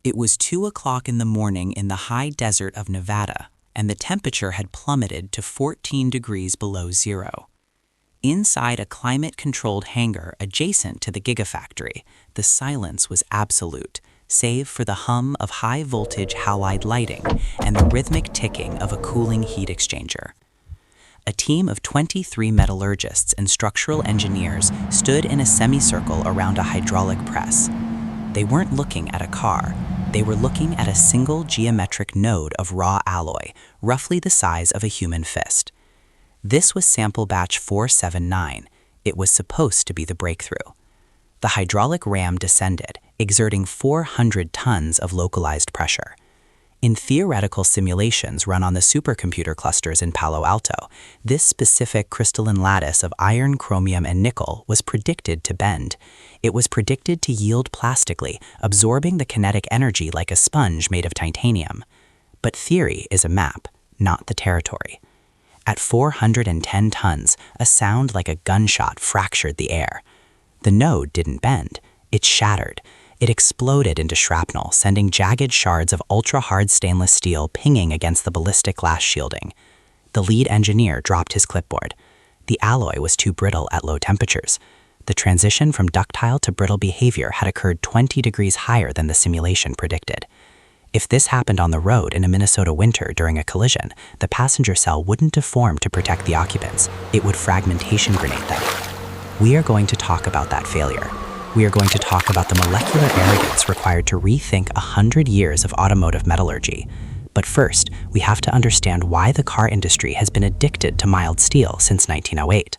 It was 2 o'clock in the morning in the high desert of Nevada, and the temperature had plummeted to 14 degrees below zero. Inside a climate-controlled hangar adjacent to the Gigafactory, the silence was absolute, save for the hum of high-voltage halide lighting and the rhythmic ticking of a cooling heat exchanger. A team of 23 metallurgists and structural engineers stood in a semicircle around a hydraulic press. They weren't looking at a car. They were looking at a single geometric node of raw alloy, roughly the size of a human fist. This was sample batch 479. It was supposed to be the breakthrough. The hydraulic ram descended, exerting 400 tons of localized pressure. In theoretical simulations run on the supercomputer clusters in Palo Alto, this specific crystalline lattice of iron, chromium, and nickel was predicted to bend. It was predicted to yield plastically, absorbing the kinetic energy like a sponge made of titanium. But theory is a map, not the territory. At 410 tons, a sound like a gunshot fractured the air. The node didn't bend, it shattered. It exploded into shrapnel, sending jagged shards of ultra-hard stainless steel pinging against the ballistic glass shielding. The lead engineer dropped his clipboard. The alloy was too brittle at low temperatures. The transition from ductile to brittle behavior had occurred 20 degrees higher than the simulation predicted. If this happened on the road in a Minnesota winter during a collision, the passenger cell wouldn't deform to protect the occupants. It would fragmentation grenade them. We are going to talk about that failure. We are going to talk about the molecular arrogance required to rethink 100 years of automotive metallurgy. But first, we have to understand why the car industry has been addicted to mild steel since 1908.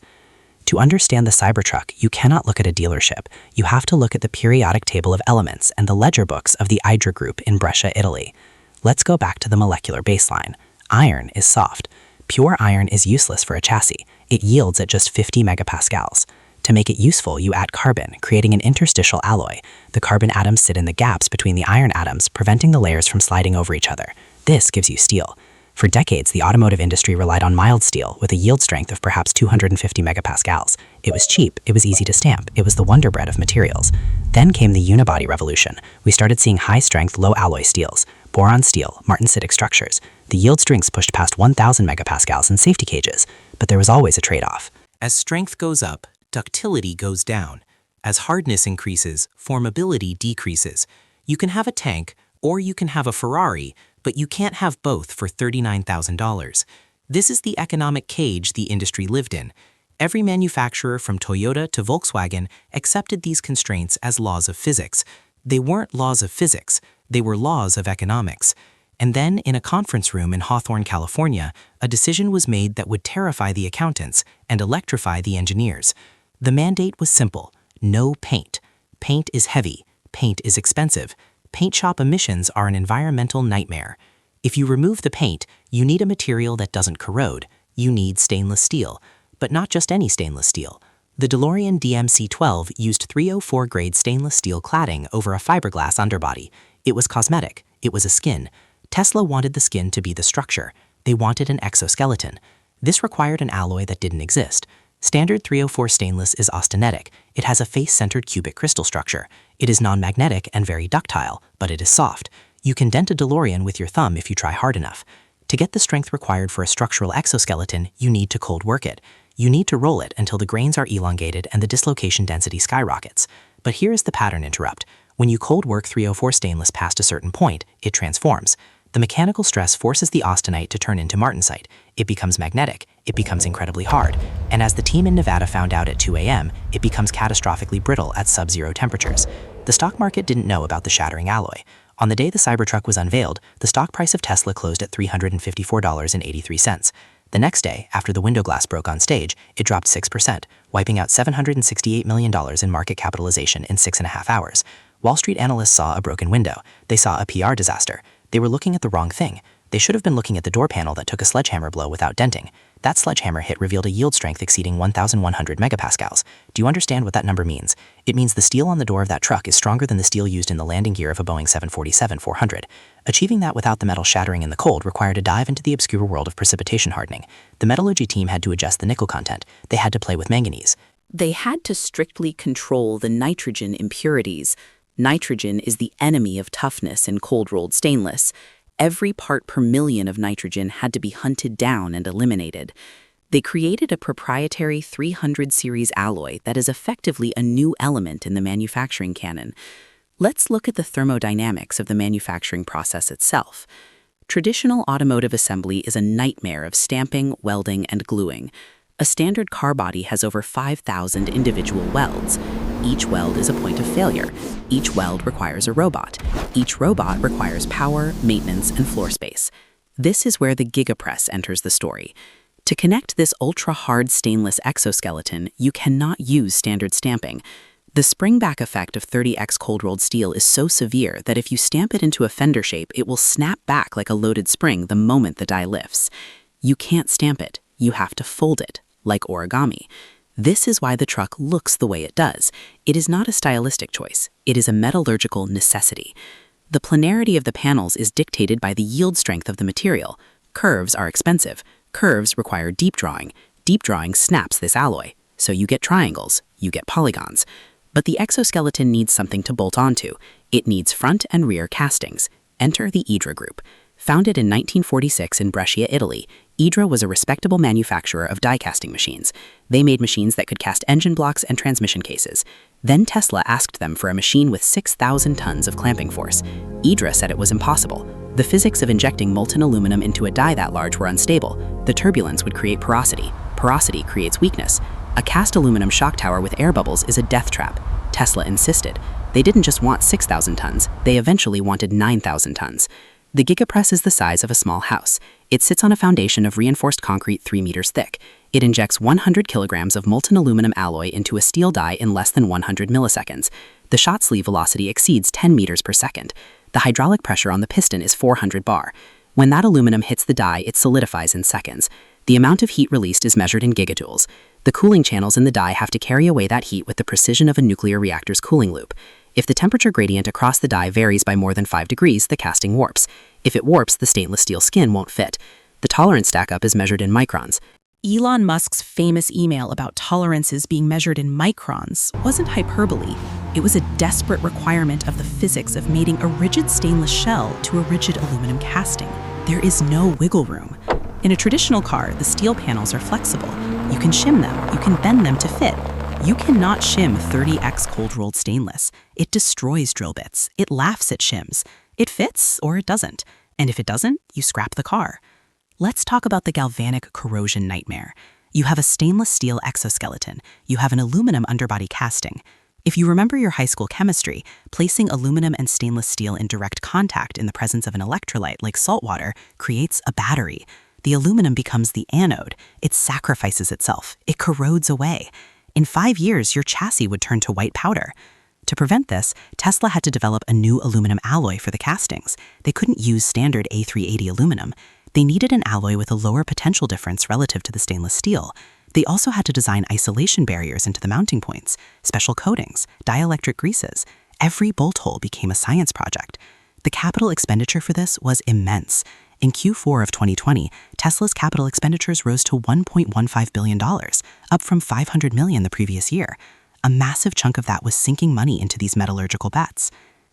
To understand the Cybertruck, you cannot look at a dealership. You have to look at the periodic table of elements and the ledger books of the Idra Group in Brescia, Italy. Let's go back to the molecular baseline. Iron is soft. Pure iron is useless for a chassis. It yields at just 50 megapascals. To make it useful, you add carbon, creating an interstitial alloy. The carbon atoms sit in the gaps between the iron atoms, preventing the layers from sliding over each other. This gives you steel. For decades, the automotive industry relied on mild steel, with a yield strength of perhaps 250 megapascals. It was cheap, it was easy to stamp, it was the wonder bread of materials. Then came the unibody revolution. We started seeing high-strength, low-alloy steels, boron steel, martensitic structures. The yield strengths pushed past 1,000 megapascals in safety cages, but there was always a trade-off. As strength goes up, ductility goes down. As hardness increases, formability decreases. You can have a tank, or you can have a Ferrari, but you can't have both for $39,000. This is the economic cage the industry lived in. Every manufacturer from Toyota to Volkswagen accepted these constraints as laws of physics. They weren't laws of physics, they were laws of economics. And then, in a conference room in Hawthorne, California, a decision was made that would terrify the accountants and electrify the engineers. The mandate was simple: no paint. Paint is heavy. Paint is expensive. Paint shop emissions are an environmental nightmare. If you remove the paint, you need a material that doesn't corrode. You need stainless steel. But not just any stainless steel. The DeLorean DMC-12 used 304 grade stainless steel cladding over a fiberglass underbody. It was cosmetic. It was a skin. Tesla wanted the skin to be the structure. They wanted an exoskeleton. This required an alloy that didn't exist. Standard 304 stainless is austenitic. It has a face-centered cubic crystal structure. It is non-magnetic and very ductile, but it is soft. You can dent a DeLorean with your thumb if you try hard enough. To get the strength required for a structural exoskeleton, you need to cold work it. You need to roll it until the grains are elongated and the dislocation density skyrockets. But here is the pattern interrupt. When you cold work 304 stainless past a certain point, it transforms. The mechanical stress forces the austenite to turn into martensite. It becomes magnetic. It becomes incredibly hard. And as the team in Nevada found out at 2 a.m., it becomes catastrophically brittle at sub-zero temperatures. The stock market didn't know about the shattering alloy. On the day the Cybertruck was unveiled, the stock price of Tesla closed at $354.83. The next day, after the window glass broke on stage, it dropped 6%, wiping out $768 million in market capitalization in 6.5 hours. Wall Street analysts saw a broken window. They saw a PR disaster. They were looking at the wrong thing. They should have been looking at the door panel that took a sledgehammer blow without denting. That sledgehammer hit revealed a yield strength exceeding 1,100 megapascals. Do you understand what that number means? It means the steel on the door of that truck is stronger than the steel used in the landing gear of a Boeing 747-400. Achieving that without the metal shattering in the cold required a dive into the obscure world of precipitation hardening. The metallurgy team had to adjust the nickel content. They had to play with manganese. They had to strictly control the nitrogen impurities. Nitrogen is the enemy of toughness in cold-rolled stainless. Every part per million of nitrogen had to be hunted down and eliminated. They created a proprietary 300 series alloy that is effectively a new element in the manufacturing canon. Let's look at the thermodynamics of the manufacturing process itself. Traditional automotive assembly is a nightmare of stamping, welding, and gluing. A standard car body has over 5,000 individual welds. Each weld is a point of failure. Each weld requires a robot. Each robot requires power, maintenance, and floor space. This is where the Giga Press enters the story. To connect this ultra-hard stainless exoskeleton, you cannot use standard stamping. The spring-back effect of 30x cold-rolled steel is so severe that if you stamp it into a fender shape, it will snap back like a loaded spring the moment the die lifts. You can't stamp it. You have to fold it, like origami. This is why the truck looks the way it does. It is not a stylistic choice. It is a metallurgical necessity. The planarity of the panels is dictated by the yield strength of the material. Curves are expensive. Curves require deep drawing. Deep drawing snaps this alloy. So you get triangles, you get polygons. But the exoskeleton needs something to bolt onto. It needs front and rear castings. Enter the Idra Group. Founded in 1946 in Brescia, Italy, Idra was a respectable manufacturer of die-casting machines. They made machines that could cast engine blocks and transmission cases. Then Tesla asked them for a machine with 6,000 tons of clamping force. Idra said it was impossible. The physics of injecting molten aluminum into a die that large were unstable. The turbulence would create porosity. Porosity creates weakness. A cast aluminum shock tower with air bubbles is a death trap. Tesla insisted. They didn't just want 6,000 tons, they eventually wanted 9,000 tons. The Giga Press is the size of a small house. It sits on a foundation of reinforced concrete 3 meters thick. It injects 100 kilograms of molten aluminum alloy into a steel die in less than 100 milliseconds. The shot sleeve velocity exceeds 10 meters per second. The hydraulic pressure on the piston is 400 bar. When that aluminum hits the die, it solidifies in seconds. The amount of heat released is measured in gigatoules. The cooling channels in the die have to carry away that heat with the precision of a nuclear reactor's cooling loop. If the temperature gradient across the die varies by more than 5 degrees, the casting warps. If it warps, the stainless steel skin won't fit. The tolerance stack-up is measured in microns. Elon Musk's famous email about tolerances being measured in microns wasn't hyperbole. It was a desperate requirement of the physics of mating a rigid stainless shell to a rigid aluminum casting. There is no wiggle room. In a traditional car, the steel panels are flexible. You can shim them, you can bend them to fit. You cannot shim 30x cold-rolled stainless. It destroys drill bits. It laughs at shims. It fits or it doesn't. And if it doesn't, you scrap the car. Let's talk about the galvanic corrosion nightmare. You have a stainless steel exoskeleton. You have an aluminum underbody casting. If you remember your high school chemistry, placing aluminum and stainless steel in direct contact in the presence of an electrolyte like salt water creates a battery. The aluminum becomes the anode. It sacrifices itself. It corrodes away. In 5 years, your chassis would turn to white powder. To prevent this, Tesla had to develop a new aluminum alloy for the castings. They couldn't use standard A380 aluminum. They needed an alloy with a lower potential difference relative to the stainless steel. They also had to design isolation barriers into the mounting points, special coatings, dielectric greases. Every bolt hole became a science project. The capital expenditure for this was immense. In Q4 of 2020, Tesla's capital expenditures rose to $1.15 billion, up from $500 million the previous year. A massive chunk of that was sinking money into these metallurgical bets.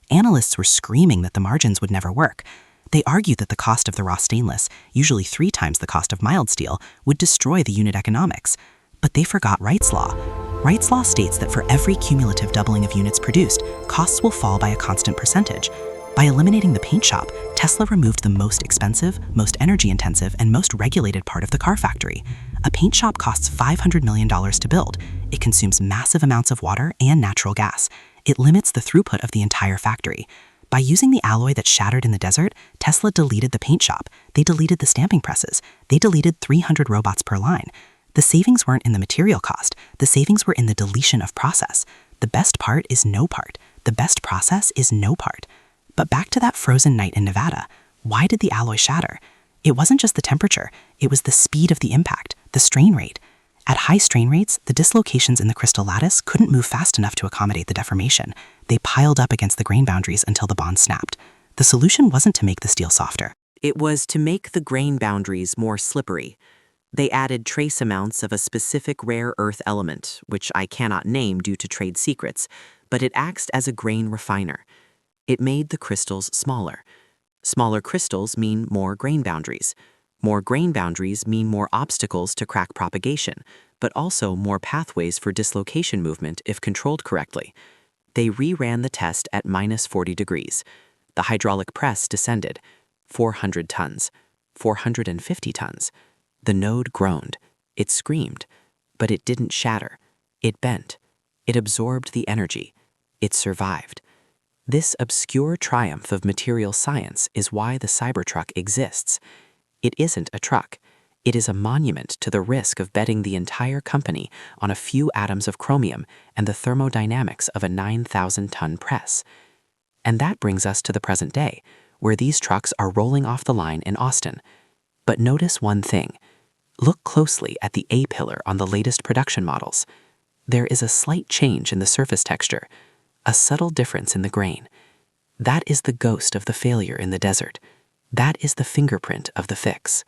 Analysts were screaming that the margins would never work. They argued that the cost of the raw stainless, usually 3 times the cost of mild steel, would destroy the unit economics. But they forgot Wright's law. Wright's law states that for every cumulative doubling of units produced, costs will fall by a constant percentage. By eliminating the paint shop, Tesla removed the most expensive, most energy-intensive, and most regulated part of the car factory. A paint shop costs $500 million to build. It consumes massive amounts of water and natural gas. It limits the throughput of the entire factory. By using the alloy that shattered in the desert, Tesla deleted the paint shop. They deleted the stamping presses. They deleted 300 robots per line. The savings weren't in the material cost. The savings were in the deletion of process. The best part is no part. The best process is no part. But back to that frozen night in Nevada. Why did the alloy shatter? It wasn't just the temperature. It was the speed of the impact, the strain rate. At high strain rates, the dislocations in the crystal lattice couldn't move fast enough to accommodate the deformation. They piled up against the grain boundaries until the bond snapped. The solution wasn't to make the steel softer. It was to make the grain boundaries more slippery. They added trace amounts of a specific rare earth element, which I cannot name due to trade secrets, but it acts as a grain refiner. It made the crystals smaller. Smaller crystals mean more grain boundaries. More grain boundaries mean more obstacles to crack propagation, but also more pathways for dislocation movement if controlled correctly. They reran the test at -40 degrees. The hydraulic press descended. 400 tons. 450 tons. The node groaned. It screamed. But it didn't shatter. It bent. It absorbed the energy. It survived. This obscure triumph of material science is why the Cybertruck exists. It isn't a truck. It is a monument to the risk of betting the entire company on a few atoms of chromium and the thermodynamics of a 9,000-ton press. And that brings us to the present day, where these trucks are rolling off the line in Austin. But notice one thing. Look closely at the A-pillar on the latest production models. There is a slight change in the surface texture, a subtle difference in the grain. That is the ghost of the failure in the desert. That is the fingerprint of the fix.